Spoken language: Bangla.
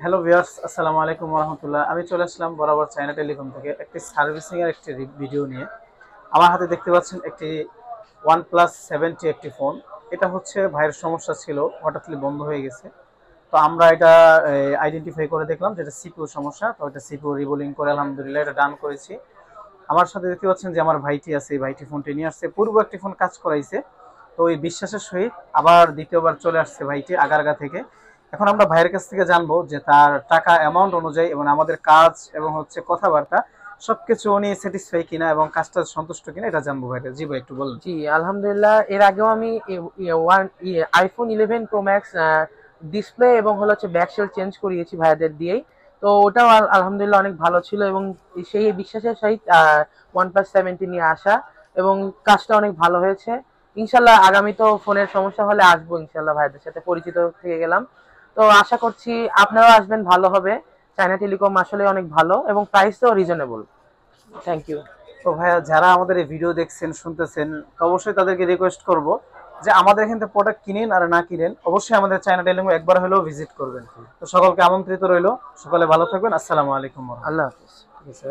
হ্যালো ভিউয়ার্স, আসসালামু আলাইকুম ওয়া রাহমাতুল্লাহ। আমি চলে আসলাম বরাবর চায়না টেলিকম থেকে একটি সার্ভিসিং এর একটি ভিডিও নিয়ে। আমার হাতে দেখতে পাচ্ছেন একটি OnePlus 70 একটি ফোন। এটা হচ্ছে ভাইয়ের সমস্যা ছিল, হঠাৎই বন্ধ হয়ে গেছে। তো আমরা এটা আইডেন্টিফাই করে দেখলাম যে এটা সিপিইউ সমস্যা। তো এটা সিপিইউ রিবোলিং করে আলহামদুলিল্লাহ এটা ডান করেছি। আমার সাথে দেখতে পাচ্ছেন যে আমার ভাইটি আছে, এই ভাইটি ফোনটি নিয়ে আসছে। পূর্ব একটি ফোন কাজ করাইছে, তো ওই বিশ্বাসের সহিত আবার দ্বিতীয়বার চলে আসছে ভাইটি আগারগা থেকে। এখন আমরা ভাইয়ের কাছ থেকে জানবো যে তার টাকা অ্যামাউন্ট অনুযায়ী এবং আমাদের কাজ এবং হচ্ছে কথাবার্তা সবকিছু উনি স্যাটিসফাই কিনা এবং কাজটা সন্তুষ্ট কিনা এটা জানবো ভাইটা। জি ভাই, একটু বলুন। জি, আলহামদুলিল্লাহ। এর আগেও আমি আইফোন 11 প্রো ম্যাক্স ডিসপ্লে এবং হচ্ছে ব্যাকশেল চেঞ্জ করিয়েছি ভাইয়াদের দিয়েই। তো ওটাও আলহামদুলিল্লাহ অনেক ভালো ছিল এবং সেই বিশ্বাসের সহিত OnePlus 70 নিয়ে আসা এবং কাজটা অনেক ভালো হয়েছে। ইনশাল্লাহ আগামী তো ফোনের সমস্যা হলে আসবো, ইনশাল্লাহ ভাইয়াদের সাথে পরিচিত থেকে গেলাম। তো আশা করছি আপনারাও আসবেন, ভালো হবে। চায়না টেলিকম আসলে অনেক ভালো এবং প্রাইসও রিজনেবল। Thank you. তো ভাইয়া, যারা আমাদের এই ভিডিও দেখছেন শুনতেছেন, তো অবশ্যই তাদেরকে রিকোয়েস্ট করব যে আমাদের এখান থেকে প্রোডাক্ট কিনেন আর না কিনেন, অবশ্যই আমাদের চায়না টেলিকম একবার হলেও ভিজিট করবেন। তো সকলকে আমন্ত্রিত রইল। সকলে ভালো থাকবেন। আসসালামু আলাইকুম। আল্লাহ হাফিজ। ঠিক আছে।